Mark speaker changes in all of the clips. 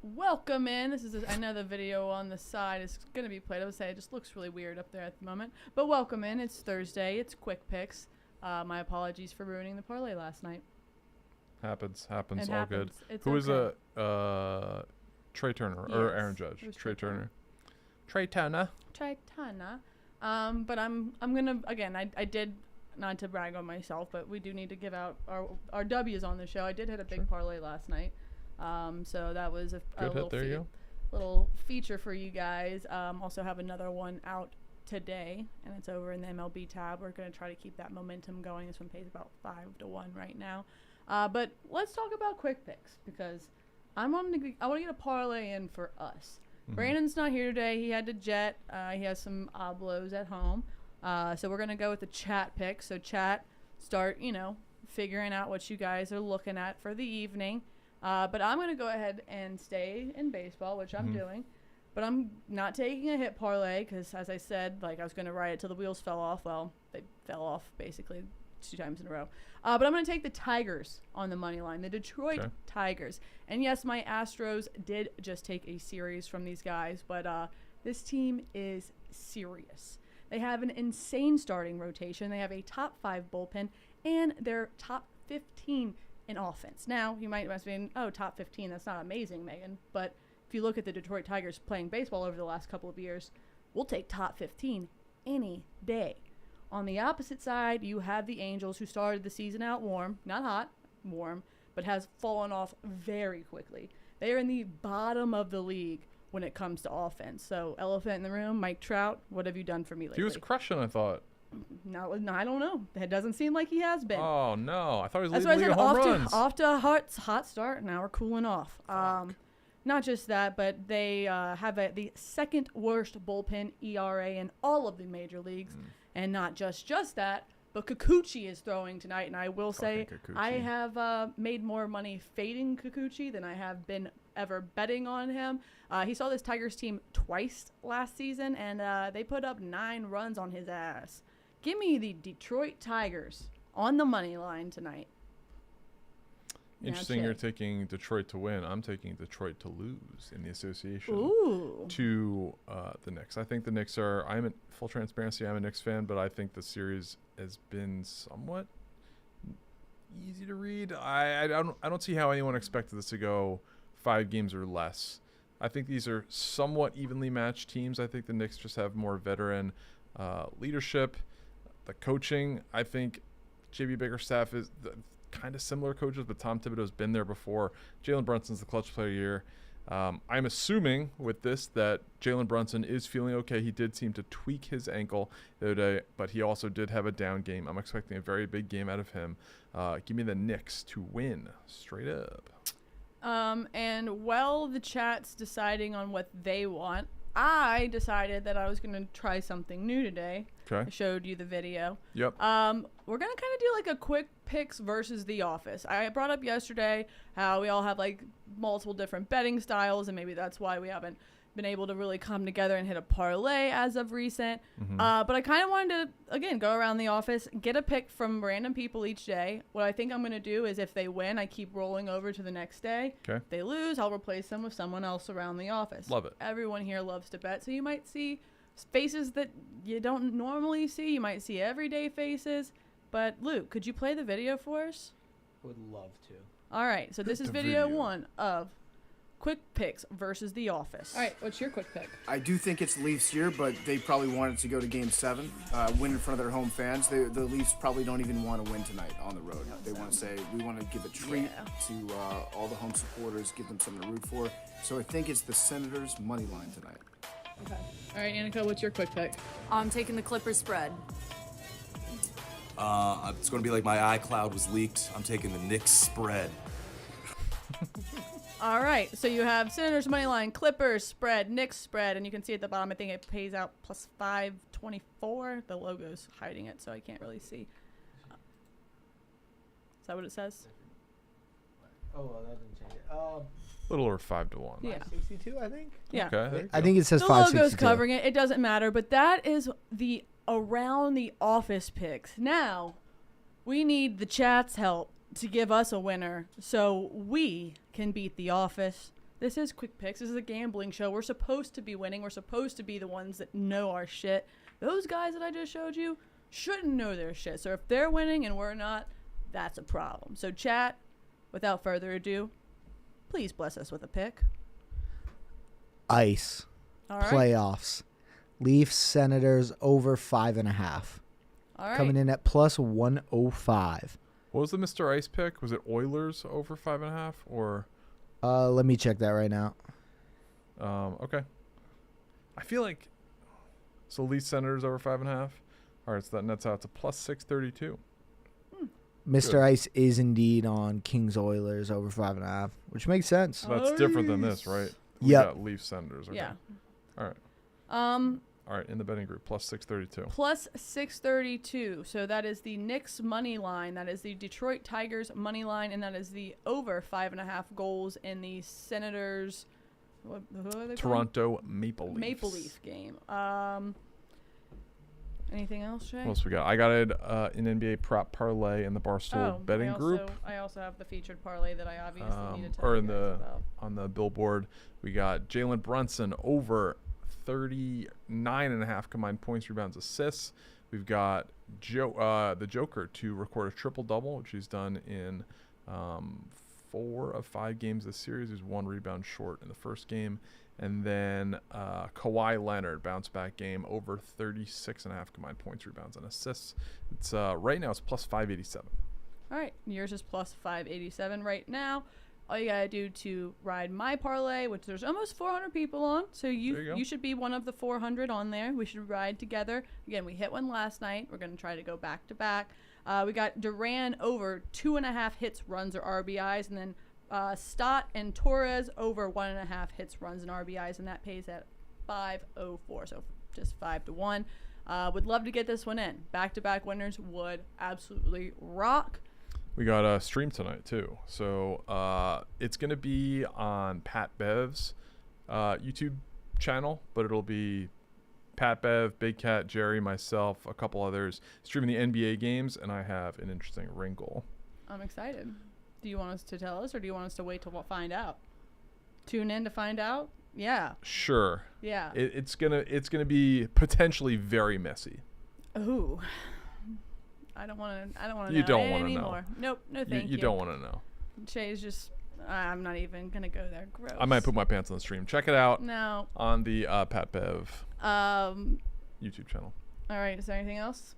Speaker 1: Welcome in. This is I know the video on the side is going to be played. I would say it just looks really weird up there at the moment. But welcome in. It's Thursday. It's Quick Picks. My apologies for ruining the parlay last night.
Speaker 2: Happens.
Speaker 1: It
Speaker 2: All
Speaker 1: happens.
Speaker 2: good.
Speaker 1: It's
Speaker 2: Who was
Speaker 1: okay.
Speaker 2: Trey Turner
Speaker 1: Yes,
Speaker 2: or Aaron Judge?
Speaker 1: it was
Speaker 2: Trey
Speaker 1: Trey
Speaker 2: Turner. Trey Turner.
Speaker 1: But I'm gonna again. I did, not to brag on myself, but we do need to give out our W's on the show. I did hit a big parlay last night. So that was a
Speaker 2: Good
Speaker 1: little
Speaker 2: hit. There you go.
Speaker 1: little feature for you guys. Also have another one out today, and it's over in the MLB tab. We're going to try to keep that momentum going. This one pays about 5-1 right now. But let's talk about quick picks because I want to get a parlay in for us. Mm-hmm. Brandon's not here today. He had to jet. He has some oblos at home. So we're going to go with the chat pick. So chat, start, figuring out what you guys are looking at for the evening. But I'm going to go ahead and stay in baseball, which I'm doing. But I'm not taking a hit parlay because, as I said, I was going to ride it till the wheels fell off. Well, they fell off basically 2 times in a row. But I'm going to take the Tigers on the money line, the Detroit Tigers. And, yes, my Astros did just take a series from these guys. But this team is serious. They have an insane starting rotation. They have a top 5 bullpen, and they're top 15 in offense. Now, you might be top 15, that's not amazing, Megan. But if you look at the Detroit Tigers playing baseball over the last couple of years, we'll take top 15 any day. On the opposite side, you have the Angels, who started the season out warm, not hot, warm, but has fallen off very quickly. They are in the bottom of the league when it comes to offense. So, elephant in the room, Mike Trout, what have you done for me lately?
Speaker 2: He was crushing, I thought.
Speaker 1: No, I don't know. It doesn't seem like he has been.
Speaker 2: Oh, no. I thought he was
Speaker 1: That's
Speaker 2: leading
Speaker 1: why I
Speaker 2: home
Speaker 1: said
Speaker 2: runs.
Speaker 1: off to a hot start. Now we're cooling off. Not just that, but they have the second worst bullpen ERA in all of the major leagues. And not just that, but Kikuchi is throwing tonight. And I will say I have made more money fading Kikuchi than I have been ever betting on him. He saw this Tigers team twice last season, and they put up 9 runs on his ass. Give me the Detroit Tigers on the money line tonight.
Speaker 2: Interesting, you're taking Detroit to win. I'm taking Detroit to lose in the association to the Knicks. I think the Knicks I'm in full transparency, I'm a Knicks fan, but I think the series has been somewhat easy to read. I don't see how anyone expected this to go 5 games or less. I think these are somewhat evenly matched teams. I think the Knicks just have more veteran leadership. The coaching, I think J.B. Baker's staff is kind of similar coaches, but Tom Thibodeau's been there before. Jalen Brunson's the clutch player year. I'm assuming with this that Jalen Brunson is feeling okay. He did seem to tweak his ankle the other day, but he also did have a down game. I'm expecting a very big game out of him. Give me the Knicks to win straight up.
Speaker 1: And while the chat's deciding on what they want, I decided that I was going to try something new today.
Speaker 2: Okay.
Speaker 1: I showed you the video.
Speaker 2: Yep.
Speaker 1: We're going to kind of do a quick picks versus The Office. I brought up yesterday how we all have multiple different betting styles, and maybe that's why we haven't been able to really come together and hit a parlay as of recent. But I kind of wanted to, again, go around the office, get a pick from random people each day. What I think I'm going to do is if they win, I keep rolling over to the next day.
Speaker 2: Okay.
Speaker 1: If they lose, I'll replace them with someone else around the office.
Speaker 2: Love it.
Speaker 1: Everyone here loves to bet, so you might see faces that you don't normally see. You might see everyday faces. But, Luke, could you play the video for us?
Speaker 3: Would love to.
Speaker 1: All right, so this is video 1 of Quick Picks versus The Office. All right, what's your quick pick?
Speaker 4: I do think it's Leafs year, but they probably wanted to go to Game 7, win in front of their home fans. The Leafs probably don't even want to win tonight on the road. They want to say, we want to give a treat to all the home supporters, give them something to root for. So I think it's the Senators' money line tonight.
Speaker 1: Okay. All right, Annika, what's your quick pick?
Speaker 5: I'm taking the Clippers spread.
Speaker 6: It's going to be like my iCloud was leaked. I'm taking the Knicks spread.
Speaker 1: All right, so you have Senators money line, Clippers spread, Knicks spread, and you can see at the bottom, I think it pays out plus 524. The logo's hiding it, so I can't really see. Is that what it says?
Speaker 3: Oh, well, that didn't change it.
Speaker 2: A little over 5-1.
Speaker 1: Yeah.
Speaker 3: 62, I think.
Speaker 1: Yeah.
Speaker 2: Okay.
Speaker 7: I think it says
Speaker 1: the
Speaker 7: 562.
Speaker 1: logo's covering it. It doesn't matter, but that is the around the office picks. Now, we need the chat's help to give us a winner so we can beat The Office. This is Quick Picks. This is a gambling show. We're supposed to be winning. We're supposed to be the ones that know our shit. Those guys that I just showed you shouldn't know their shit. So if they're winning and we're not, that's a problem. So chat, without further ado, please bless us with a pick.
Speaker 7: Ice.
Speaker 1: All right.
Speaker 7: Playoffs. Leafs Senators over 5.5.
Speaker 1: All right.
Speaker 7: Coming in at plus 105.
Speaker 2: What was the Mr. Ice pick? Was it Oilers over 5.5 or?
Speaker 7: Let me check that right now.
Speaker 2: Okay. I feel like so Leafs Senators over 5.5. All right, so that nets out to plus 632.
Speaker 7: Mr.
Speaker 2: Good.
Speaker 7: Ice is indeed on Kings Oilers over 5.5, which makes sense.
Speaker 2: So that's different than this, right? We
Speaker 7: Yep.
Speaker 2: got Leafs Senators. Okay.
Speaker 1: Yeah.
Speaker 2: All right. All right, in the betting group, plus 632.
Speaker 1: Plus 632. So that is the Knicks money line. That is the Detroit Tigers money line, and that is the over 5.5 goals in the Senators. Who are they called?
Speaker 2: Toronto Maple Leafs.
Speaker 1: Maple Leaf game. Anything else, Shay?
Speaker 2: What else we got? I got it an NBA prop parlay in the Barstool betting group.
Speaker 1: I also have the featured parlay that I obviously need to tell
Speaker 2: or
Speaker 1: you
Speaker 2: in
Speaker 1: guys
Speaker 2: the
Speaker 1: about.
Speaker 2: on the billboard, we got Jalen Brunson over 39.5 combined points, rebounds, assists. We've got the Joker to record a triple-double, which he's done in 4 of 5 games this series. He's 1 rebound short in the first game. And then Kawhi Leonard, bounce-back game, over 36.5 combined points, rebounds, and assists. It's right now it's plus 587.
Speaker 1: All right, yours is plus 587 right now. All you gotta do to ride my parlay, which there's almost 400 people on, so you should be one of the 400 on there. We should ride together. Again, we hit one last night. We're gonna try to go back to back. We got Duran over 2.5 hits, runs, or RBIs, and then Stott and Torres over 1.5 hits, runs, and RBIs, and that pays at 504, so just 5-1. Would love to get this one in. Back-to-back winners would absolutely rock.
Speaker 2: We got a stream tonight too, so it's gonna be on Pat Bev's YouTube channel, but it'll be Pat Bev, Big Cat, Jerry, myself, a couple others streaming the NBA games, and I have an interesting wrinkle.
Speaker 1: I'm excited. Do you want us to tell us, or do you want us to wait till find out? Tune in to find out. Yeah.
Speaker 2: Sure.
Speaker 1: Yeah.
Speaker 2: It's gonna be potentially very messy.
Speaker 1: Ooh. I don't want to know.
Speaker 2: You don't want to
Speaker 1: anymore.
Speaker 2: know.
Speaker 1: Nope. No, thank you.
Speaker 2: You don't want to know.
Speaker 1: Shay's just. I'm not even gonna go there. Gross.
Speaker 2: I might put my pants on the stream. Check it out.
Speaker 1: No.
Speaker 2: On the Pat Bev YouTube channel.
Speaker 1: All right. Is there anything else?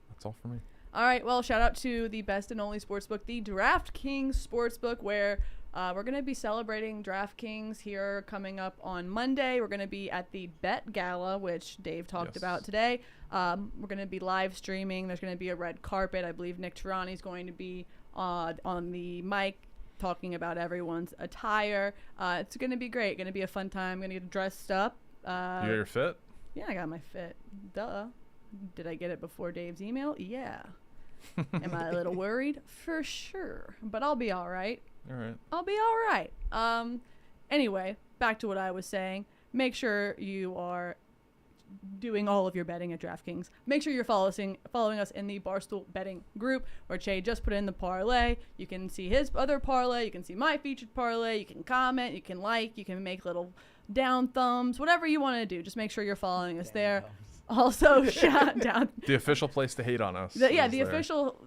Speaker 2: That's all for me.
Speaker 1: All right. Well, shout out to the best and only sportsbook, the DraftKings Sportsbook, where we're going to be celebrating DraftKings here coming up on Monday. We're going to be at the Bet Gala, which Dave talked about today. We're going to be live streaming. There's going to be a red carpet. I believe Nick Tirani is going to be on the mic talking about everyone's attire. It's going to be great. Going to be a fun time. I'm going to get dressed up.
Speaker 2: You got your fit?
Speaker 1: Yeah, I got my fit. Duh. Did I get it before Dave's email? Yeah. Am I a little worried? For sure. But I'll be all right.
Speaker 2: All right.
Speaker 1: I'll be all right. Anyway, back to what I was saying. Make sure you are doing all of your betting at DraftKings. Make sure you're following us in the Barstool betting group, where Che just put in the parlay. You can see his other parlay. You can see my featured parlay. You can comment. You can like. You can make little down thumbs. Whatever you want to do. Just make sure you're following us there. Also, shout down.
Speaker 2: The official place to hate on us.
Speaker 1: The official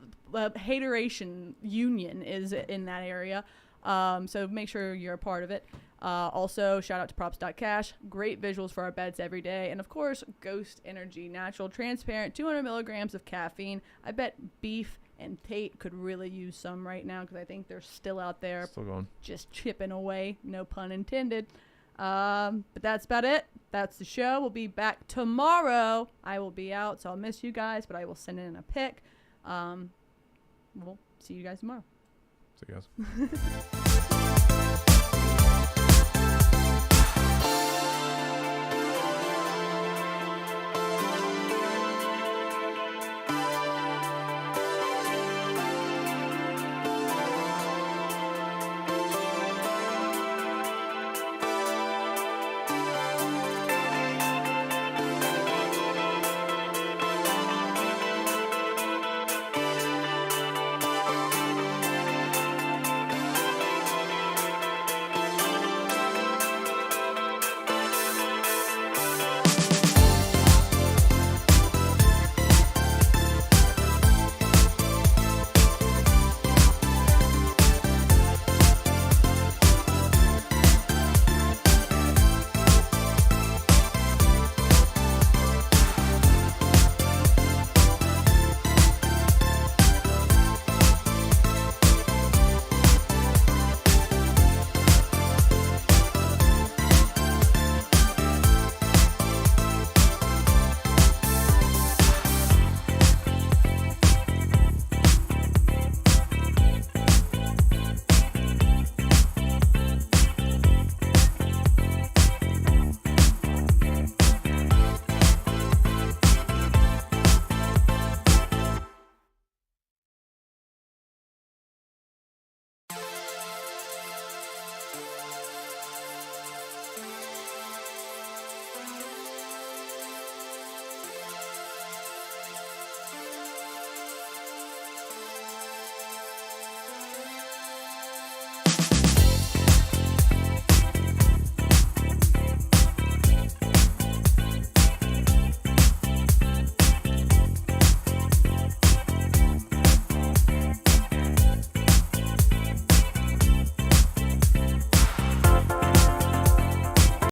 Speaker 1: hateration union is in that area. So make sure you're a part of it. Also, shout out to props.cash. Great visuals for our bets every day. And, of course, Ghost Energy, natural, transparent, 200 milligrams of caffeine. I bet Beef and Tate could really use some right now, because I think they're still out there.
Speaker 2: Still going.
Speaker 1: Just chipping away. No pun intended. But that's about it. That's the show. We'll be back tomorrow. I will be out, so I'll miss you guys, but I will send in a pic. We'll see you guys tomorrow.
Speaker 2: See you guys.